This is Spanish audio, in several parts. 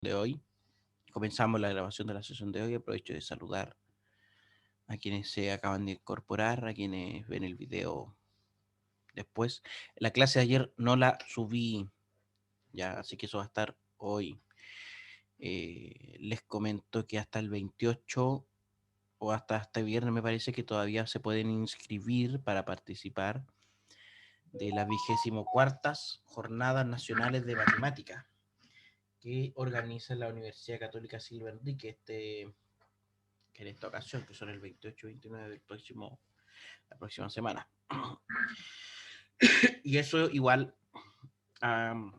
de hoy. Comenzamos la grabación de la sesión de hoy. Aprovecho de saludar a quienes se acaban de incorporar, a quienes ven el video después. La clase de ayer no la subí, ya, así que eso va a estar hoy. Les comento que hasta el 28 o hasta este viernes me parece que todavía se pueden inscribir para participar de las 24ª Jornadas Nacionales de Matemática que organiza la Universidad Católica Silver Enrique que en esta ocasión, que son el 28 y 29 del la próxima semana. Y eso igual um,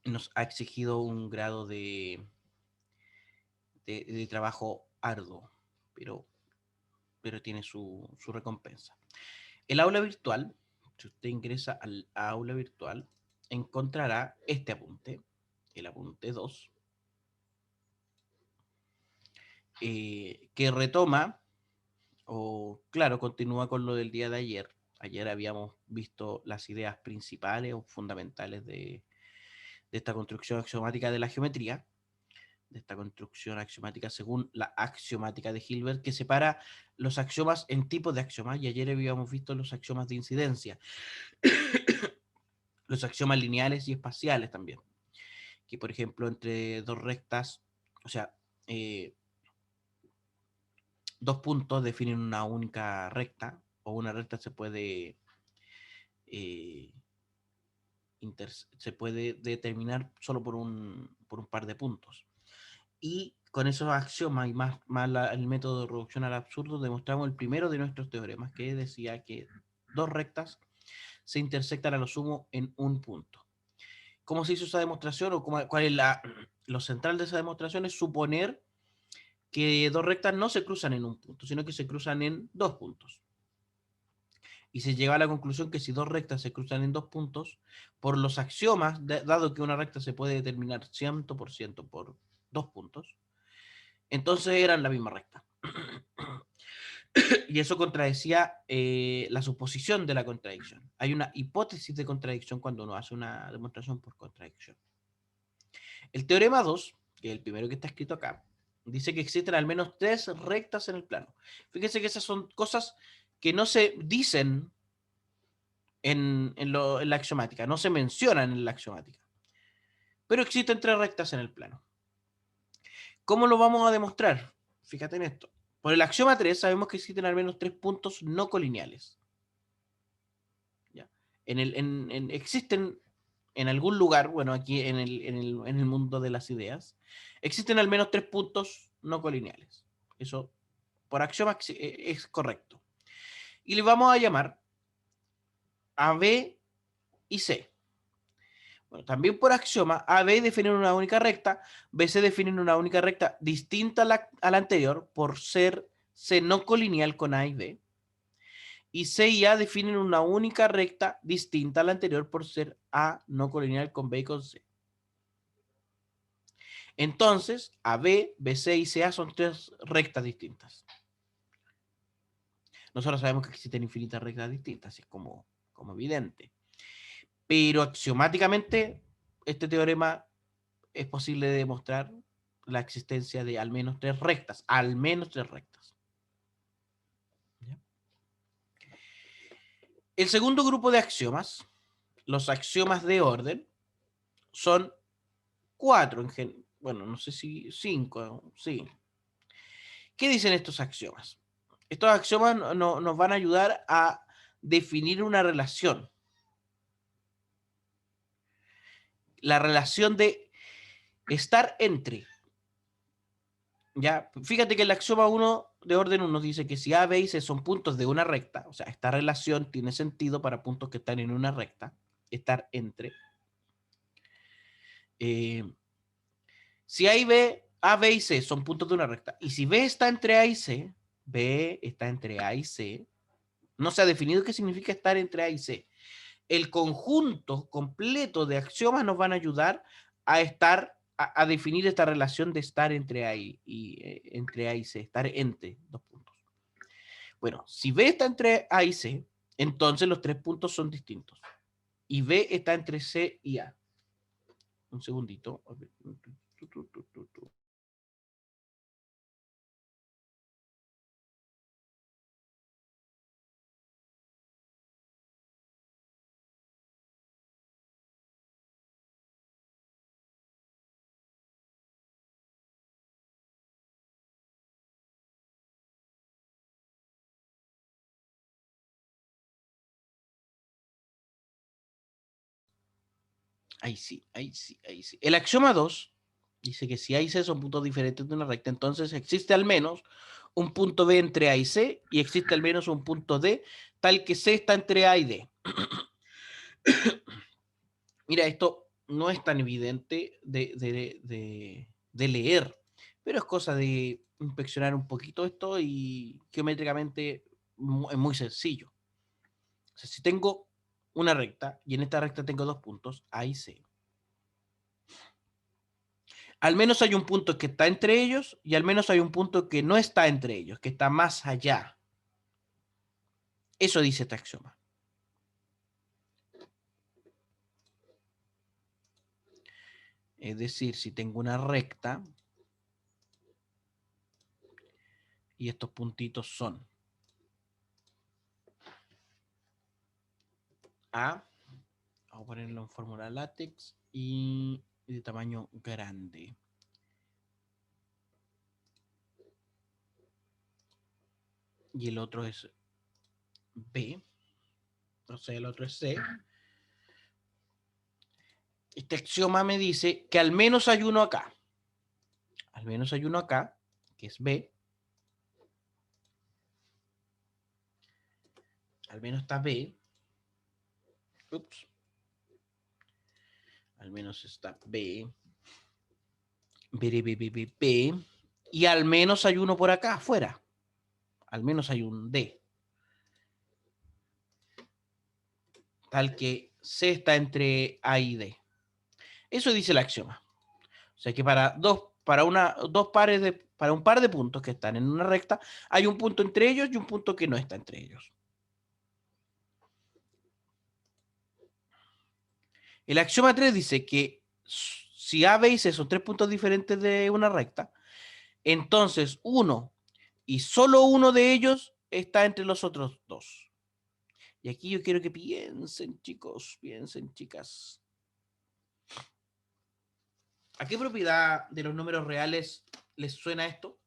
nos ha exigido un grado de trabajo arduo, pero tiene su recompensa. El aula virtual, si usted ingresa al aula virtual, encontrará este apunte, el apunte 2, que retoma, o claro, continúa con lo del día de ayer. Ayer habíamos visto las ideas principales o fundamentales de esta construcción axiomática de la geometría, de esta construcción axiomática según la axiomática de Hilbert, que separa los axiomas en tipos de axiomas, y ayer habíamos visto los axiomas de incidencia, los axiomas lineales y espaciales también, que por ejemplo entre dos rectas, o sea, dos puntos definen una única recta, o una recta se puede se puede determinar solo por un par de puntos. Y con esos axiomas y más el método de reducción al absurdo demostramos el primero de nuestros teoremas, que decía que dos rectas se intersectan a lo sumo en un punto. ¿Cómo se hizo esa demostración o cuál es lo central de esa demostración? Es suponer que dos rectas no se cruzan en un punto, sino que se cruzan en dos puntos. Y se llega a la conclusión que si dos rectas se cruzan en dos puntos, por los axiomas, dado que una recta se puede determinar 100% por dos puntos, entonces eran la misma recta. Y eso contradecía la suposición de la contradicción. Hay una hipótesis de contradicción cuando uno hace una demostración por contradicción. El teorema 2, que es el primero que está escrito acá, dice que existen al menos tres rectas en el plano. Fíjense que esas son cosas que no se dicen en la axiomática, no se mencionan en la axiomática, pero existen tres rectas en el plano. ¿Cómo lo vamos a demostrar? Fíjate en esto. Por el axioma 3 sabemos que existen al menos tres puntos no colineales. ¿Ya? Existen en algún lugar, bueno, aquí en el mundo de las ideas, existen al menos tres puntos no colineales. Eso por axioma es correcto. Y le vamos a llamar a B y C. Bueno, también por axioma, AB definen una única recta, BC definen una única recta distinta a la anterior por ser C no colineal con A y B. Y C y A definen una única recta distinta a la anterior por ser A no colineal con B y con C. Entonces, AB, BC y CA son tres rectas distintas. Nosotros sabemos que existen infinitas rectas distintas, es como evidente. Pero axiomáticamente, este teorema es posible demostrar la existencia de al menos tres rectas, al menos tres rectas. ¿Ya? El segundo grupo de axiomas, los axiomas de orden, son cuatro, bueno, no sé si cinco, sí. ¿Qué dicen estos axiomas? Estos axiomas nos van a ayudar a definir una relación. La relación de estar entre. Ya, fíjate que el axioma 1 de orden 1 dice que si A, B y C son puntos de una recta, o sea, esta relación tiene sentido para puntos que están en una recta, estar entre. Si A y B, A, B y C son puntos de una recta, y si B está entre A y C, B está entre A y C, no se ha definido qué significa estar entre A y C. El conjunto completo de axiomas nos van a ayudar a definir esta relación de estar entre A entre A y C, estar entre dos puntos. Bueno, si B está entre A y C, entonces los tres puntos son distintos. Y B está entre C y A. Un segundito. Ahí sí, ahí sí, ahí sí. El axioma 2 dice que si A y C son puntos diferentes de una recta, entonces existe al menos un punto B entre A y C y existe al menos un punto D tal que C está entre A y D. Mira, esto no es tan evidente de leer, pero es cosa de inspeccionar un poquito esto y geométricamente es muy sencillo. O sea, si tengo una recta y en esta recta tengo dos puntos, A y C, al menos hay un punto que está entre ellos y al menos hay un punto que no está entre ellos, que está más allá. Eso dice este axioma. Es decir, si tengo una recta y estos puntitos son A, vamos a ponerlo en fórmula látex y de tamaño grande. Y el otro es B, o sea, el otro es C. Este axioma me dice que al menos hay uno acá. Al menos hay uno acá, que es B. Al menos está B. Ups. Al menos está B. B, B, B, B, B. Y al menos hay uno por acá afuera. Al menos hay un D. Tal que C está entre A y D. Eso dice el axioma. O sea que para para un par de puntos que están en una recta, hay un punto entre ellos y un punto que no está entre ellos. El axioma 3 dice que si A, B y C son tres puntos diferentes de una recta, entonces uno y solo uno de ellos está entre los otros dos. Y aquí yo quiero que piensen, chicos, piensen, chicas. ¿A qué propiedad de los números reales les suena esto?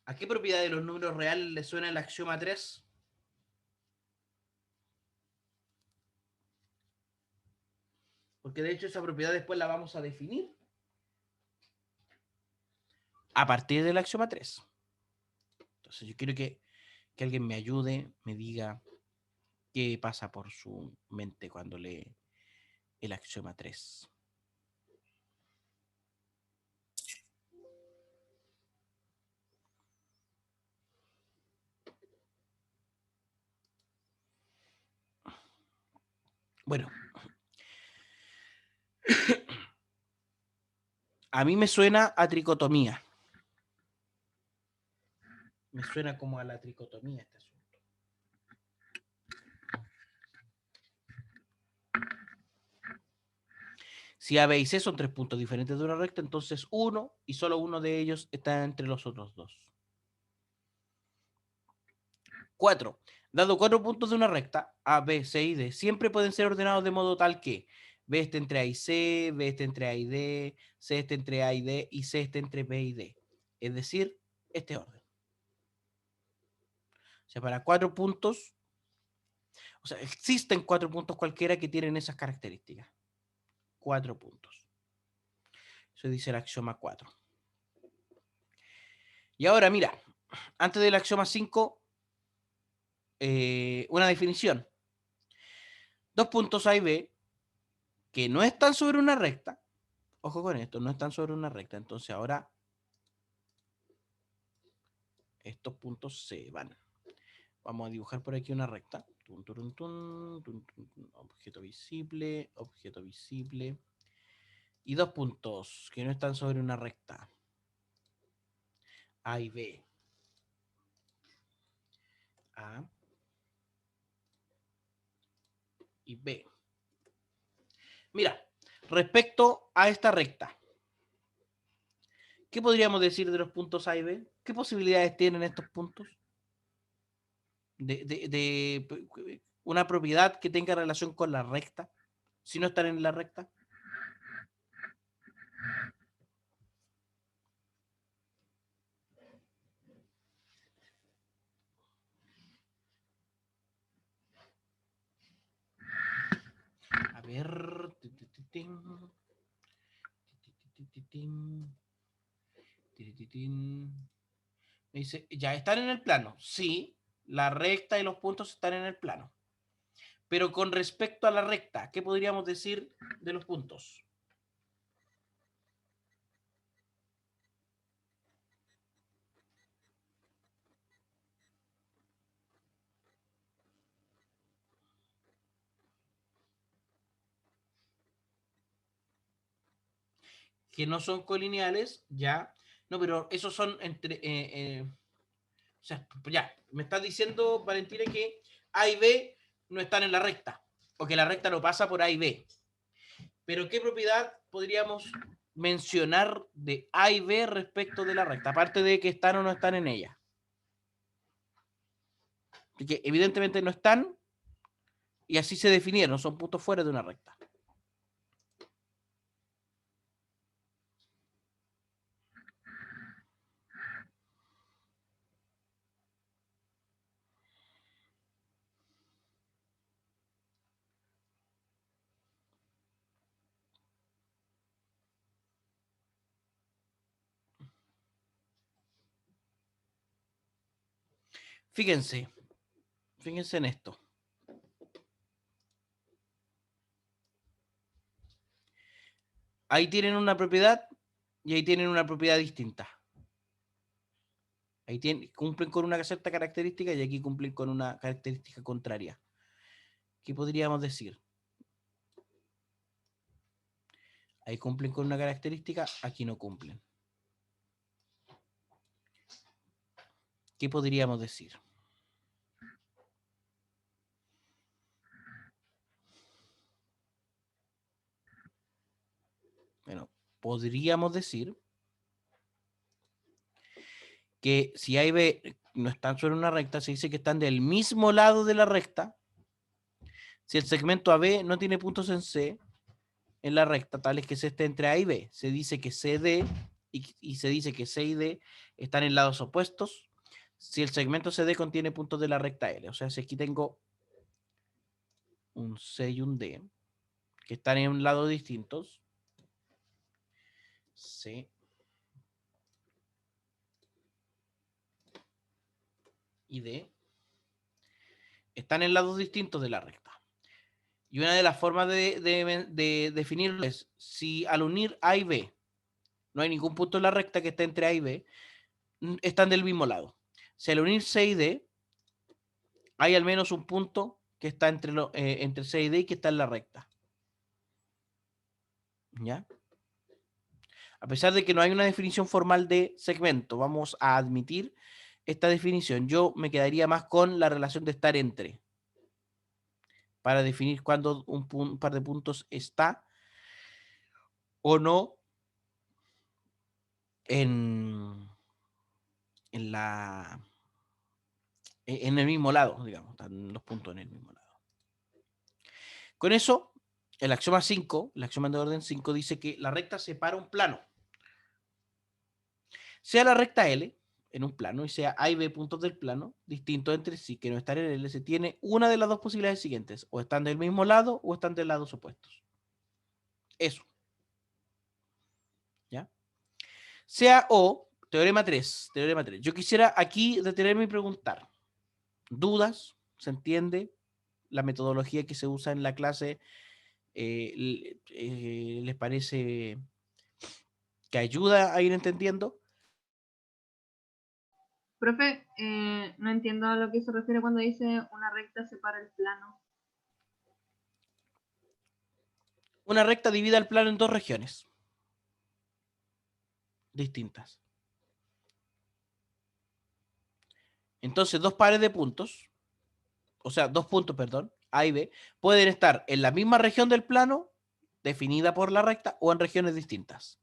¿A qué propiedad de los números reales les suena el axioma 3? Porque de hecho esa propiedad después la vamos a definir a partir del axioma 3. Entonces yo quiero que alguien me ayude, me diga qué pasa por su mente cuando lee el axioma 3. Bueno, a mí me suena a tricotomía. Me suena como a la tricotomía este asunto. Si A, B y C son tres puntos diferentes de una recta, entonces uno y solo uno de ellos está entre los otros dos. 4. Dado 4 puntos de una recta, A, B, C y D, siempre pueden ser ordenados de modo tal que B esté entre A y C, B esté entre A y D, C esté entre A y D y C esté entre B y D. Es decir, este orden. O sea, para 4 puntos, o sea, existen 4 puntos cualquiera que tienen esas características. 4 puntos. Eso dice el axioma 4. Y ahora, mira, antes del axioma 5, una definición. Dos puntos A y B que no están sobre una recta. Ojo con esto, no están sobre una recta. Entonces ahora estos puntos se van. Vamos a dibujar por aquí una recta. Objeto visible, objeto visible. Y dos puntos que no están sobre una recta. A y B. A y B. Mira, respecto a esta recta, ¿Qué podríamos decir de los puntos A y B? ¿Qué posibilidades tienen estos puntos? De una propiedad que tenga relación con la recta, si no están en la recta. A ver. Me dice, ¿ya están en el plano? Sí, la recta y los puntos están en el plano. Pero con respecto a la recta, ¿qué podríamos decir de los puntos? Que no son colineales, ya. No, pero esos son entre... o sea, ya, me estás diciendo, Valentina, que A y B no están en la recta, o que la recta no pasa por A y B. Pero ¿qué propiedad podríamos mencionar de A y B respecto de la recta? Aparte de que están o no están en ella. Que evidentemente no están, y así se definieron, son puntos fuera de una recta. Fíjense, fíjense en esto. Ahí tienen una propiedad y ahí tienen una propiedad distinta. Ahí cumplen con una cierta característica y aquí cumplen con una característica contraria. ¿Qué podríamos decir? Ahí cumplen con una característica, aquí no cumplen. ¿Qué podríamos decir? Bueno, podríamos decir que si A y B no están sobre una recta, se dice que están del mismo lado de la recta. Si el segmento AB no tiene puntos en C, en la recta, tales que se esté entre A y B, se dice que CD y se dice que C y D están en lados opuestos si el segmento CD contiene puntos de la recta L. O sea, si aquí tengo un C y un D que están en lados distintos, C y D están en lados distintos de la recta. Y una de las formas de definirlo es si al unir A y B no hay ningún punto en la recta que esté entre A y B, están del mismo lado. Si al unir C y D hay al menos un punto que está entre C y D y que está en la recta. ¿Ya? A pesar de que no hay una definición formal de segmento, vamos a admitir esta definición. Yo me quedaría más con la relación de estar entre, para definir cuándo un par de puntos está o no en, en en el mismo lado, digamos, están los puntos en el mismo lado. Con eso, el axioma 5, el axioma de orden 5, dice que la recta separa un plano. Sea la recta L en un plano y sea A y B puntos del plano distintos entre sí, que no están en L, se tiene una de las dos posibilidades siguientes: o están del mismo lado o están de lados opuestos. Eso. ¿Ya? Sea O, teorema 3, teorema 3. Yo quisiera aquí detenerme y preguntar: ¿dudas? ¿Se entiende? ¿La metodología que se usa en la clase les parece que ayuda a ir entendiendo? Profe, no entiendo a lo que se refiere cuando dice una recta separa el plano. Una recta divide el plano en dos regiones distintas. Entonces, dos pares de puntos, o sea, dos puntos, perdón, A y B, pueden estar en la misma región del plano, definida por la recta, o en regiones distintas.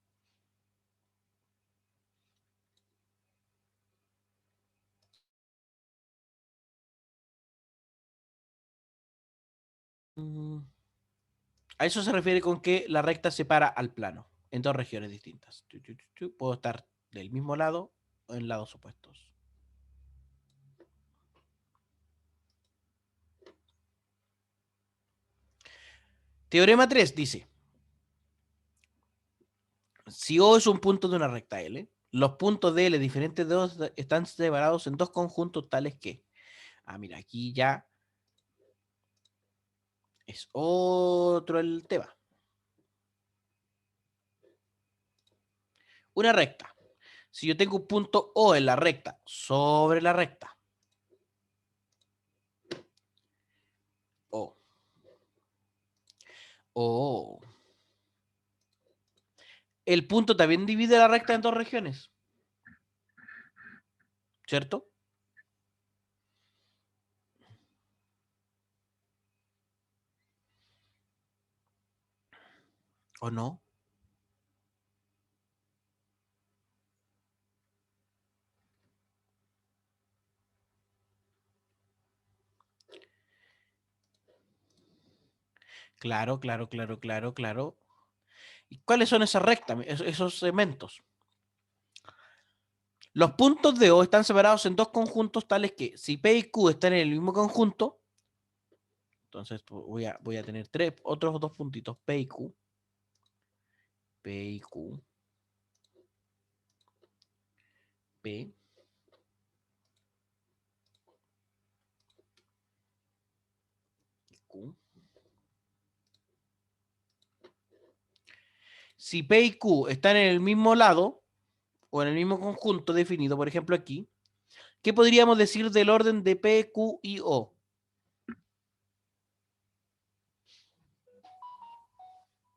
A eso se refiere con que la recta separa al plano en dos regiones distintas. Puedo estar del mismo lado o en lados opuestos. Teorema 3 dice, si O es un punto de una recta L, los puntos de L diferentes de O están separados en dos conjuntos tales que... mira, aquí ya es otro el tema. Una recta. Si yo tengo un punto O en la recta sobre la recta O, el punto también divide la recta en dos regiones, ¿cierto? ¿O no? Claro, claro, claro, claro, claro. ¿Y cuáles son esas rectas, esos segmentos? Los puntos de O están separados en dos conjuntos tales que si P y Q están en el mismo conjunto, entonces voy a tener otros dos puntitos, P y Q. P y Q. P. Q. Si P y Q están en el mismo lado o en el mismo conjunto definido, por ejemplo aquí, ¿qué podríamos decir del orden de P, Q y O?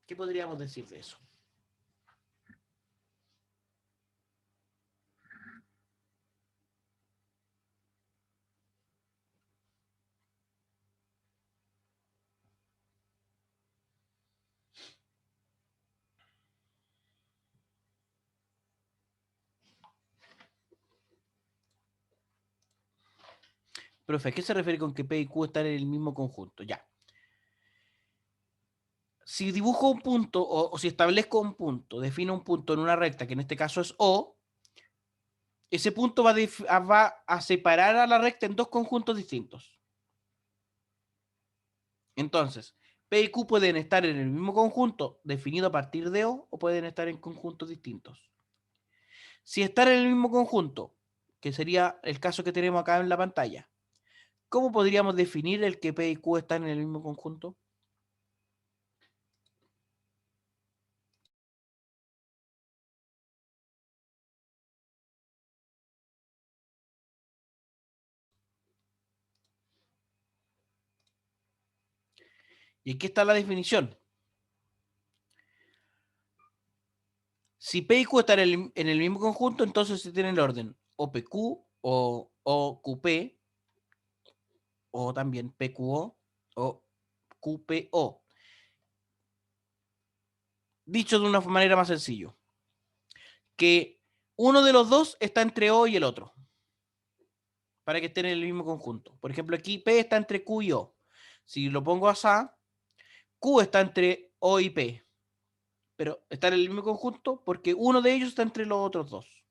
¿Qué podríamos decir de eso? Profe, ¿a qué se refiere con que P y Q están en el mismo conjunto? Ya. Si dibujo un punto o si establezco un punto, defino un punto en una recta, que en este caso es O, ese punto va a separar a la recta en dos conjuntos distintos. Entonces, P y Q pueden estar en el mismo conjunto definido a partir de O pueden estar en conjuntos distintos. Si están en el mismo conjunto, que sería el caso que tenemos acá en la pantalla, ¿cómo podríamos definir el que P y Q están en el mismo conjunto? Y aquí está la definición. Si P y Q están en el mismo conjunto, entonces se tiene el orden OPQ o OQP o también PQO o QPO. Dicho de una manera más sencilla, que uno de los dos está entre O y el otro, para que estén en el mismo conjunto. Por ejemplo, aquí P está entre Q y O. Si lo pongo así, Q está entre O y P, pero está en el mismo conjunto porque uno de ellos está entre los otros dos.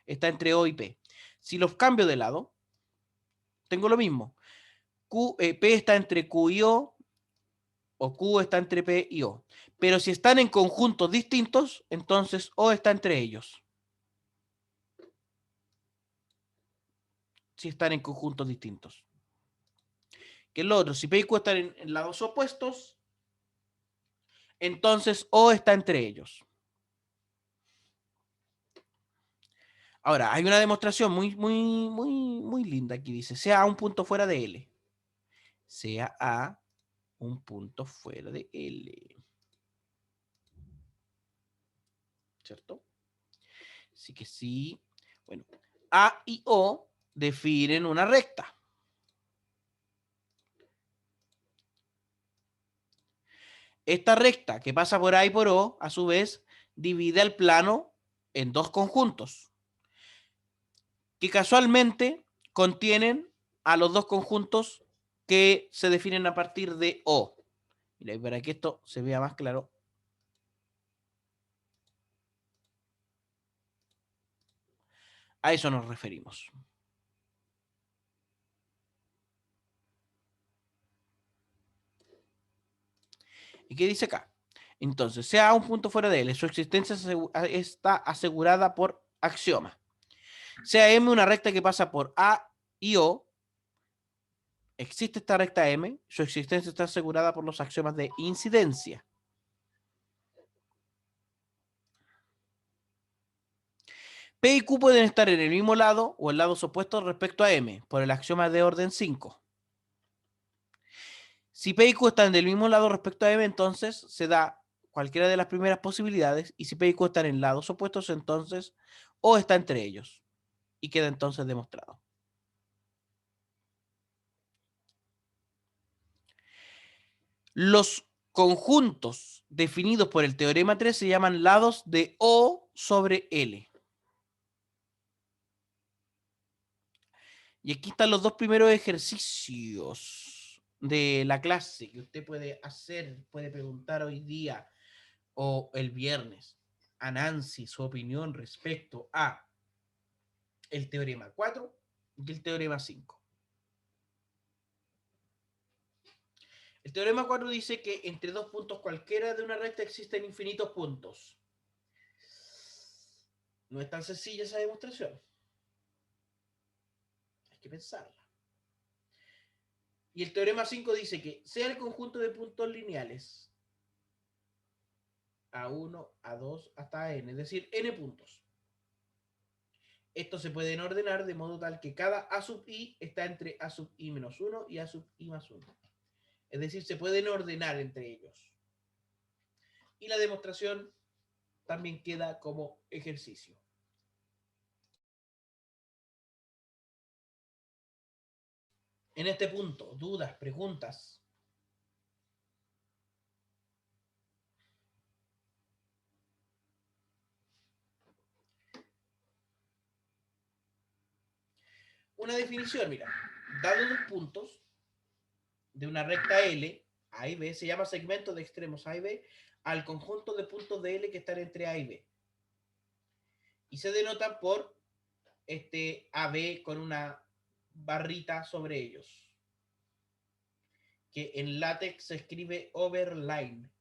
Está entre O y P. Si los cambio de lado, tengo lo mismo. P está entre Q y o Q está entre P y O. Pero si están en conjuntos distintos, entonces O está entre ellos. Si están en conjuntos distintos. ¿Qué es lo otro? Si P y Q están en lados opuestos, entonces O está entre ellos. Ahora, hay una demostración muy linda aquí. Dice, sea A un punto fuera de L. Sea A un punto fuera de L. ¿Cierto? Así que sí. Bueno, A y O definen una recta. Esta recta que pasa por A y por O, a su vez, divide el plano en dos conjuntos que casualmente contienen a los dos conjuntos que se definen a partir de O. Mira, y para que esto se vea más claro, a eso nos referimos. ¿Y qué dice acá? Entonces, sea un punto fuera de L, su existencia está asegurada por axioma. Sea M una recta que pasa por A y O, existe esta recta M, su existencia está asegurada por los axiomas de incidencia. P y Q pueden estar en el mismo lado o en lados opuestos respecto a M, por el axioma de orden 5. Si P y Q están del mismo lado respecto a M, entonces se da cualquiera de las primeras posibilidades, y si P y Q están en lados opuestos, entonces O está entre ellos, y queda entonces demostrado. Los conjuntos definidos por el teorema 3 se llaman lados de O sobre L. Y aquí están los dos primeros ejercicios de la clase que usted puede hacer, puede preguntar hoy día o el viernes a Nancy su opinión respecto a el teorema 4 y el teorema 5. El teorema 4 dice que entre dos puntos cualquiera de una recta existen infinitos puntos. No es tan sencilla esa demostración. Hay que pensarla. Y el teorema 5 dice que sea el conjunto de puntos lineales A1, A2 hasta N, es decir, N puntos. Estos se pueden ordenar de modo tal que cada A sub I está entre A sub I menos 1 y A sub I más 1. Es decir, se pueden ordenar entre ellos. Y la demostración también queda como ejercicio. En este punto, dudas, preguntas. Una definición, mira, dados los puntos de una recta L, A y B, se llama segmento de extremos A y B al conjunto de puntos de L que están entre A y B. Y se denota por este AB con una barrita sobre ellos, que en LaTeX se escribe overline.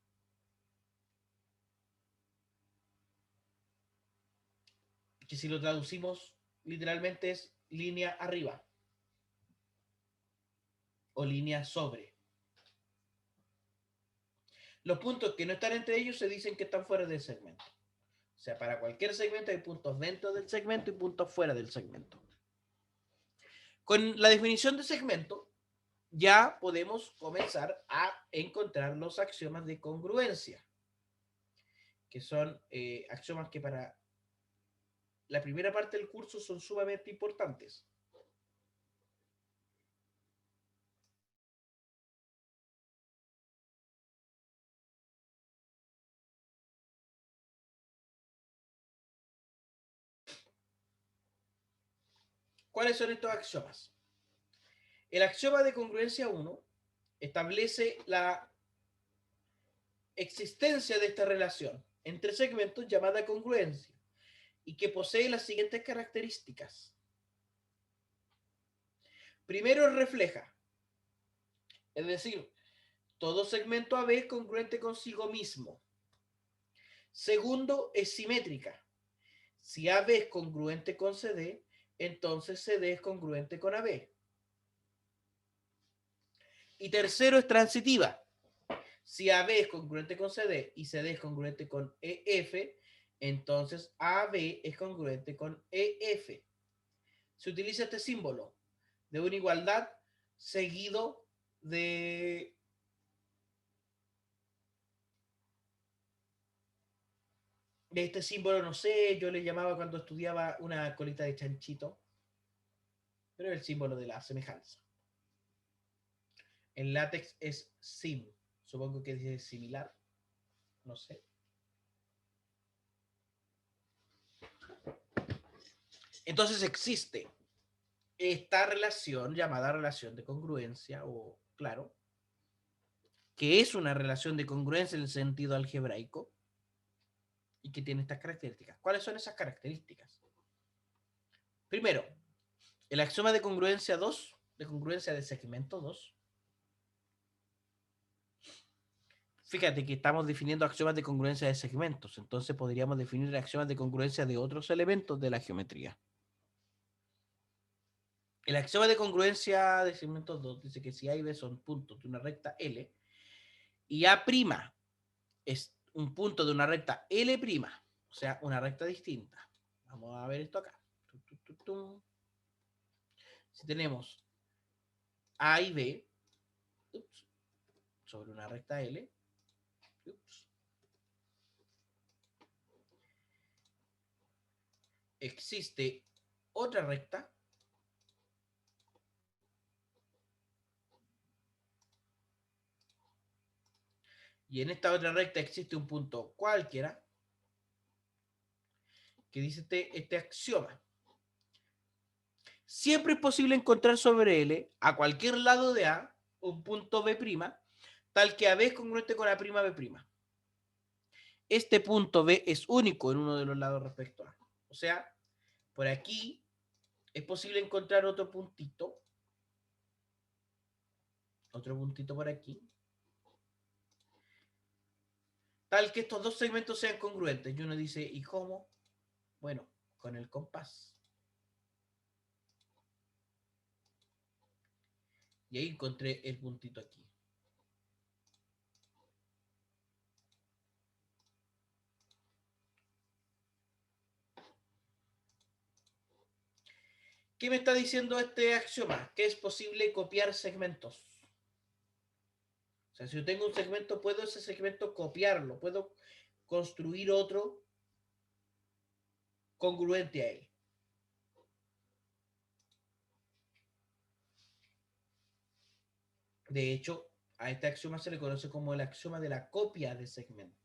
Que si lo traducimos literalmente es línea arriba o línea sobre. Los puntos que no están entre ellos se dicen que están fuera del segmento. O sea, para cualquier segmento hay puntos dentro del segmento y puntos fuera del segmento. Con la definición de segmento, ya podemos comenzar a encontrar los axiomas de congruencia, que son axiomas que para la primera parte del curso son sumamente importantes. ¿Cuáles son estos axiomas? El axioma de congruencia 1 establece la existencia de esta relación entre segmentos llamada congruencia y que posee las siguientes características. Primero, refleja, es decir, todo segmento AB es congruente consigo mismo. Segundo, es simétrica. Si AB es congruente con CD, entonces CD es congruente con AB. Y tercero, es transitiva. Si AB es congruente con CD y CD es congruente con EF, entonces AB es congruente con EF. Se utiliza este símbolo de una igualdad seguido de este símbolo, no sé, yo le llamaba cuando estudiaba una colita de chanchito, pero es el símbolo de la semejanza. En látex es sim, supongo que es similar, no sé. Entonces existe esta relación llamada relación de congruencia, o claro, que es una relación de congruencia en el sentido algebraico y que tiene estas características. ¿Cuáles son esas características? Primero, el axioma de congruencia 2, de congruencia de segmento 2. Fíjate que estamos definiendo axiomas de congruencia de segmentos, entonces podríamos definir axiomas de congruencia de otros elementos de la geometría. El axioma de congruencia de segmentos 2 dice que si A y B son puntos de una recta L y A' es un punto de una recta L', o sea, una recta distinta. Vamos a ver esto acá. Si tenemos A y B sobre una recta L, existe otra recta y en esta otra recta existe un punto cualquiera que dice este axioma. Siempre es posible encontrar sobre L, a cualquier lado de A, un punto B', tal que AB es congruente con A'B'. Este punto B es único en uno de los lados respecto a A. O sea, por aquí es posible encontrar otro puntito por aquí, tal que estos dos segmentos sean congruentes. Y uno dice, ¿y cómo? Bueno, con el compás. Y ahí encontré el puntito aquí. ¿Qué me está diciendo este axioma? Que es posible copiar segmentos. O sea, si yo tengo un segmento, puedo ese segmento copiarlo, puedo construir otro congruente a él. De hecho, a este axioma se le conoce como el axioma de la copia de segmentos.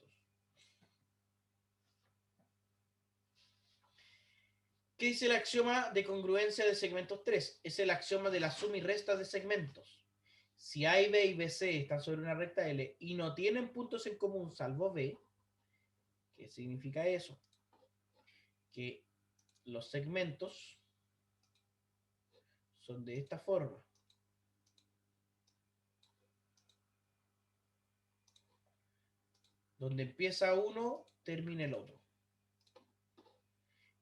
¿Qué dice el axioma de congruencia de segmentos 3? Es el axioma de la suma y resta de segmentos. Si A y B y BC están sobre una recta L y no tienen puntos en común salvo B, ¿qué significa eso? Que los segmentos son de esta forma. Donde empieza uno, termina el otro.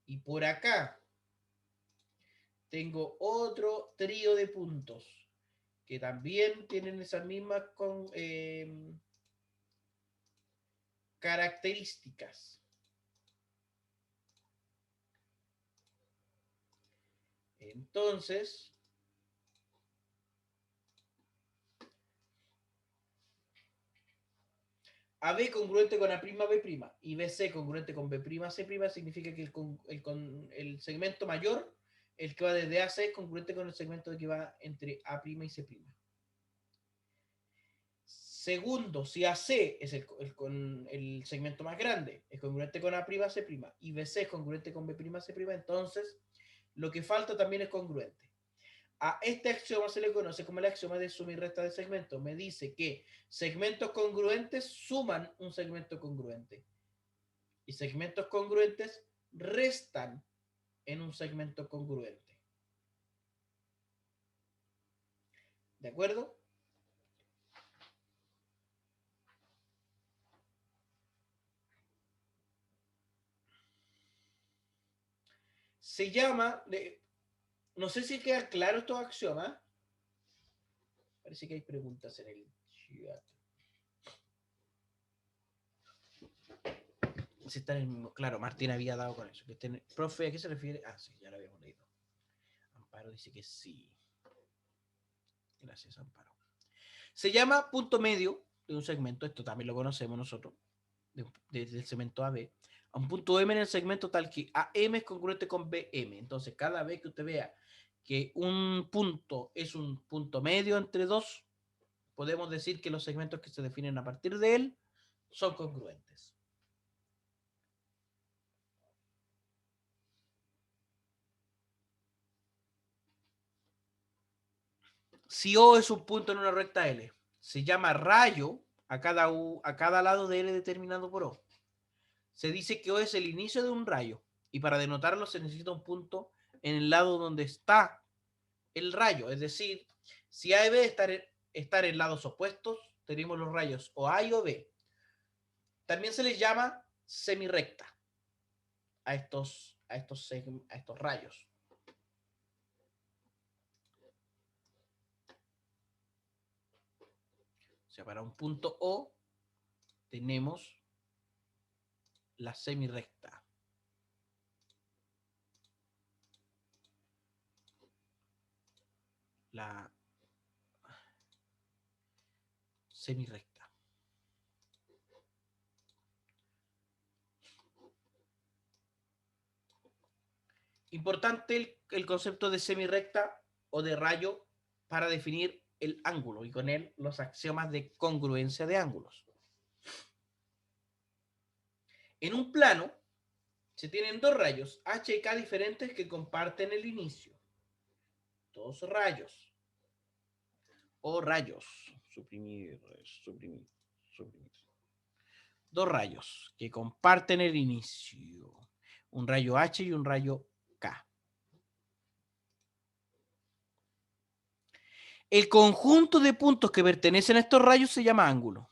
Y por acá tengo otro trío de puntos que también tienen esas mismas características. Entonces, AB congruente con A'B' y BC congruente con B'C' significa que el segmento mayor, el que va desde AC, es congruente con el segmento que va entre A' y C'. Segundo, si AC es el segmento más grande, es congruente con A'C' y BC es congruente con B'C', entonces lo que falta también es congruente. A este axioma se le conoce como el axioma de suma y resta de segmentos. Me dice que segmentos congruentes suman un segmento congruente y segmentos congruentes restan en un segmento congruente. ¿De acuerdo? Se llama, no sé si queda claro estos axiomas. Parece que hay preguntas en el chat. Si está en el mismo. Claro, Martín había dado con eso. Profe, ¿a qué se refiere? Ah, sí, ya lo habíamos leído. Amparo dice que sí. Gracias, Amparo. Se llama punto medio de un segmento, esto también lo conocemos nosotros, desde el segmento AB, a un punto M en el segmento tal que AM es congruente con BM. Entonces, cada vez que usted vea que un punto es un punto medio entre dos, podemos decir que los segmentos que se definen a partir de él son congruentes. Si O es un punto en una recta L, se llama rayo a cada lado de L determinado por O. Se dice que O es el inicio de un rayo y para denotarlo se necesita un punto en el lado donde está el rayo. Es decir, si A y B estar en lados opuestos, tenemos los rayos o A y o B. También se les llama semirrecta a estos rayos. O sea, para un punto O tenemos la semirrecta. La semirrecta. Importante el concepto de semirrecta o de rayo para definir el ángulo y con él los axiomas de congruencia de ángulos. En un plano se tienen dos rayos H y K diferentes que comparten el inicio. Dos rayos. O rayos. Suprimir. Dos rayos que comparten el inicio. Un rayo H y un rayo K. El conjunto de puntos que pertenecen a estos rayos se llama ángulo.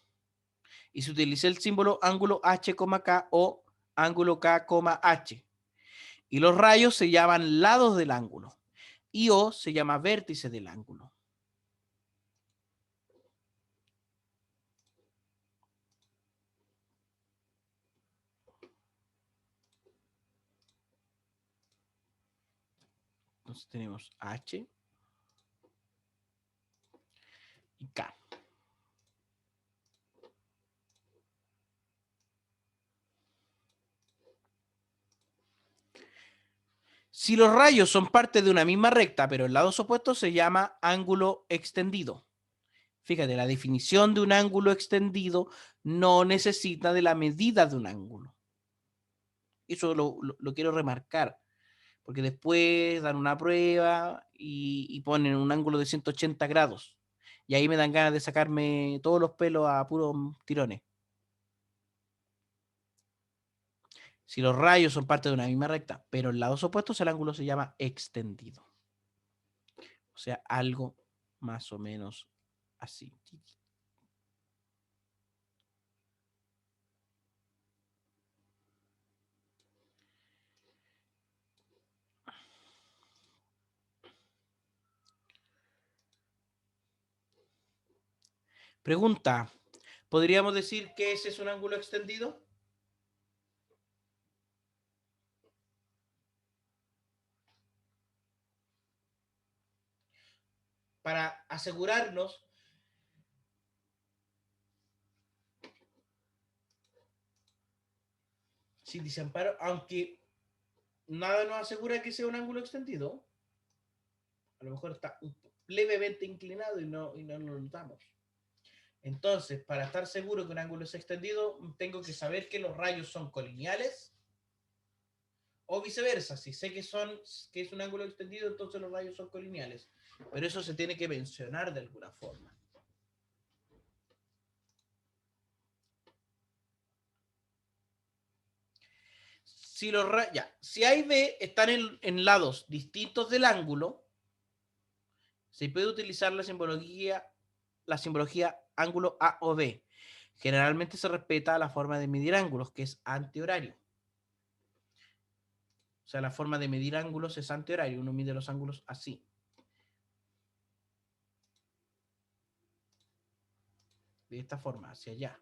Y se utiliza el símbolo ángulo H, K o ángulo K, H. Y los rayos se llaman lados del ángulo. Y O se llama vértice del ángulo. Entonces tenemos H y K. Si los rayos son parte de una misma recta, pero en lados opuestos, se llama ángulo extendido. Fíjate, la definición de un ángulo extendido no necesita de la medida de un ángulo. Eso lo quiero remarcar, porque después dan una prueba y ponen un ángulo de 180 grados. Y ahí me dan ganas de sacarme todos los pelos a puros tirones. Si los rayos son parte de una misma recta, pero en lados opuestos, el ángulo se llama extendido. O sea, algo más o menos así. Pregunta, ¿podríamos decir que ese es un ángulo extendido? Para asegurarnos si dice Amparo, aunque nada nos asegura que sea un ángulo extendido, a lo mejor está levemente inclinado y no lo notamos. Entonces, para estar seguro que un ángulo es extendido, tengo que saber que los rayos son colineales o viceversa. Si sé que es un ángulo extendido, entonces los rayos son colineales. Pero eso se tiene que mencionar de alguna forma. Si A y B están en lados distintos del ángulo, se puede utilizar la simbología ángulo A o B. Generalmente se respeta la forma de medir ángulos, que es antihorario. O sea, la forma de medir ángulos es antihorario. Uno mide los ángulos así. De esta forma, hacia allá.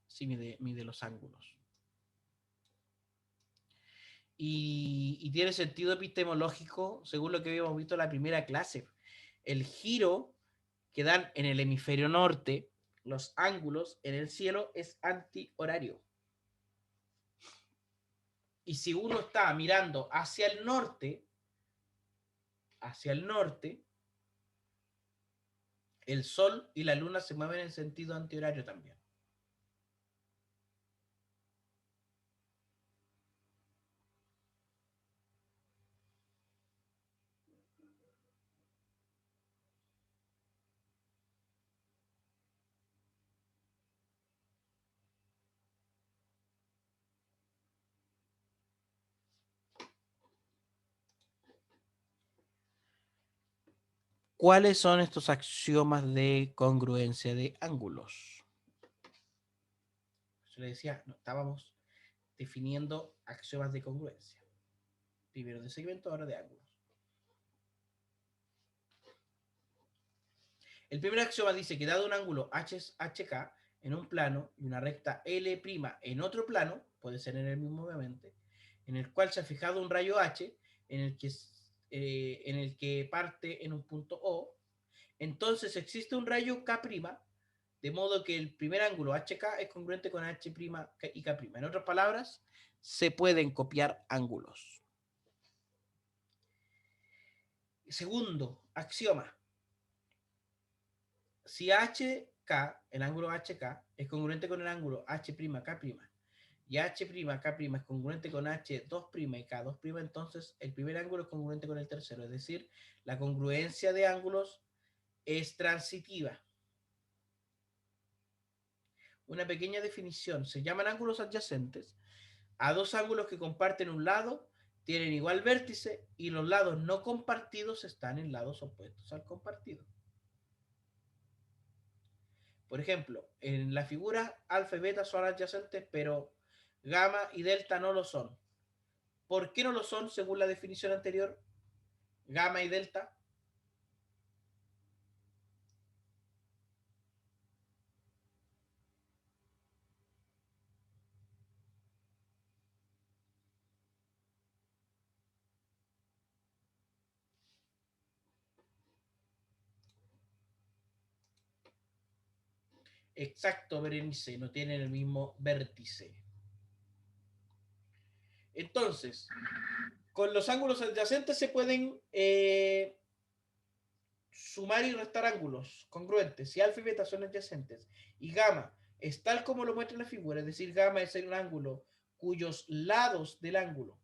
Así mide los ángulos. Y tiene sentido epistemológico según lo que habíamos visto en la primera clase. El giro que dan en el hemisferio norte, los ángulos en el cielo es antihorario. Y si uno está mirando hacia el norte, el sol y la luna se mueven en sentido antihorario también. ¿Cuáles son estos axiomas de congruencia de ángulos? Yo le decía, no, estábamos definiendo axiomas de congruencia. Primero de segmento, ahora de ángulos. El primer axioma dice que dado un ángulo HK en un plano y una recta L' en otro plano, puede ser en el mismo obviamente, en el cual se ha fijado un rayo H en el que parte en un punto O, entonces existe un rayo K', de modo que el primer ángulo HK es congruente con H' y K'. En otras palabras, se pueden copiar ángulos. Segundo axioma. Si HK, el ángulo HK, es congruente con el ángulo H'K', y H'K' es congruente con H2' y K2', entonces el primer ángulo es congruente con el tercero. Es decir, la congruencia de ángulos es transitiva. Una pequeña definición. Se llaman ángulos adyacentes a dos ángulos que comparten un lado, tienen igual vértice y los lados no compartidos están en lados opuestos al compartido. Por ejemplo, en la figura alfa y beta son adyacentes, pero gamma y delta no lo son. ¿Por qué no lo son según la definición anterior? Gamma y delta. Exacto, Berenice, no tienen el mismo vértice. Entonces, con los ángulos adyacentes se pueden sumar y restar ángulos congruentes. Si alfa y beta son adyacentes y gamma es tal como lo muestra la figura, es decir, gamma es un ángulo cuyos lados del ángulo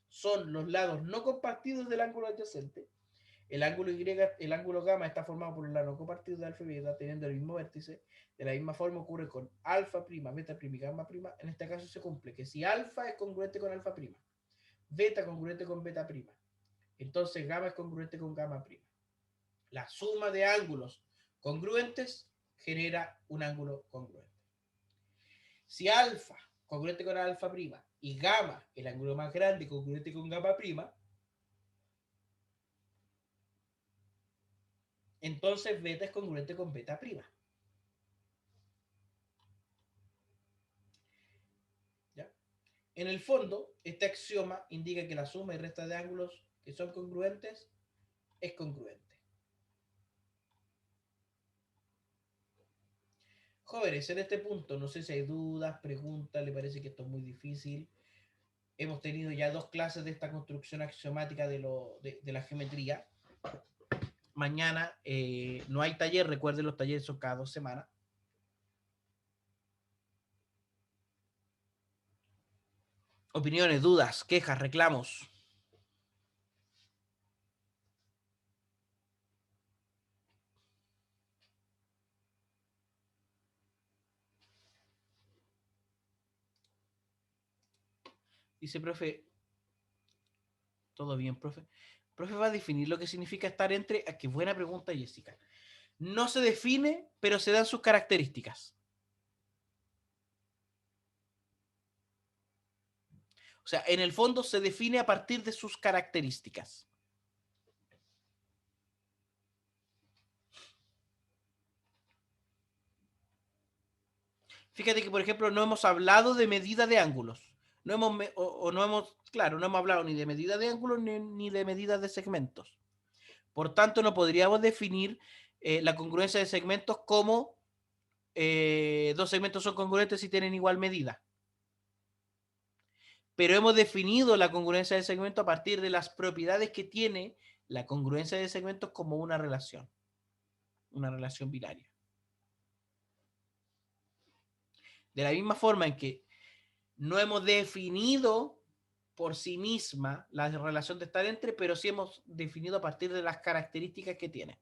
son los lados no compartidos del ángulo adyacente, el ángulo Y, el ángulo gamma está formado por los lados no compartidos de alfa y beta, teniendo el mismo vértice. De la misma forma ocurre con alfa', beta' y gamma'. En este caso se cumple que si alfa es congruente con alfa', beta congruente con beta', entonces gamma es congruente con gamma'. La suma de ángulos congruentes genera un ángulo congruente. Si alfa congruente con alfa' y gamma, el ángulo más grande, congruente con gamma', entonces beta es congruente con beta'. ¿Ya? En el fondo, este axioma indica que la suma y resta de ángulos que son congruentes es congruente. Jóvenes, en este punto, no sé si hay dudas, preguntas, le parece que esto es muy difícil. Hemos tenido ya 2 clases de esta construcción axiomática de la geometría. Mañana no hay taller, recuerden, los talleres son cada 2 semanas. Opiniones, dudas, quejas, reclamos. Dice, profe, ¿todo bien, profe? Profe va a definir lo que significa estar entre... Qué buena pregunta, Jessica. No se define, pero se dan sus características. O sea, en el fondo se define a partir de sus características. Fíjate que, por ejemplo, no hemos hablado de medida de ángulos. No hemos, no hemos, claro, no hemos hablado ni de medida de ángulos ni de medida de segmentos. Por tanto, no podríamos definir la congruencia de segmentos como dos segmentos son congruentes si tienen igual medida. Pero hemos definido la congruencia de segmentos a partir de las propiedades que tiene la congruencia de segmentos como una relación binaria. De la misma forma en que no hemos definido por sí misma la relación de estar entre, pero sí hemos definido a partir de las características que tiene.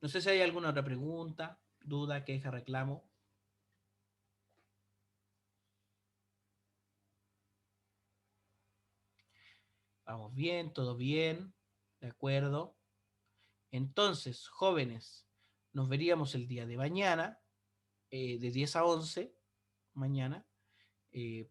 No sé si hay alguna otra pregunta, duda, queja, reclamo. Vamos bien, todo bien. De acuerdo. Entonces, jóvenes, nos veríamos el día de mañana, de 10 a 11, mañana,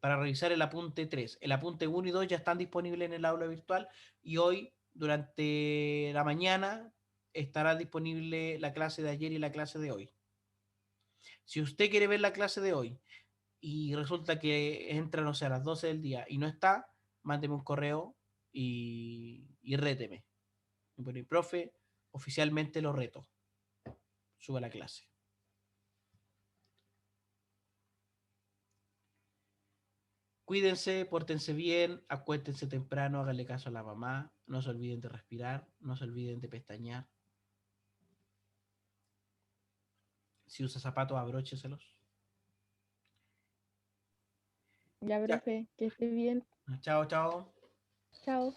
para revisar el apunte 3. El apunte 1 y 2 ya están disponibles en el aula virtual y hoy, durante la mañana, estará disponible la clase de ayer y la clase de hoy. Si usted quiere ver la clase de hoy y resulta que entra, no sé, a las 12 del día y no está, mándeme un correo y réteme. Y pone, profe, oficialmente lo reto. Suba la clase. Cuídense, pórtense bien, acuéstense temprano, háganle caso a la mamá, no se olviden de respirar, no se olviden de pestañear. Si usa zapatos, abrócheselos. Ya, Ya. profe, que esté bien. Chao, chao. Chao.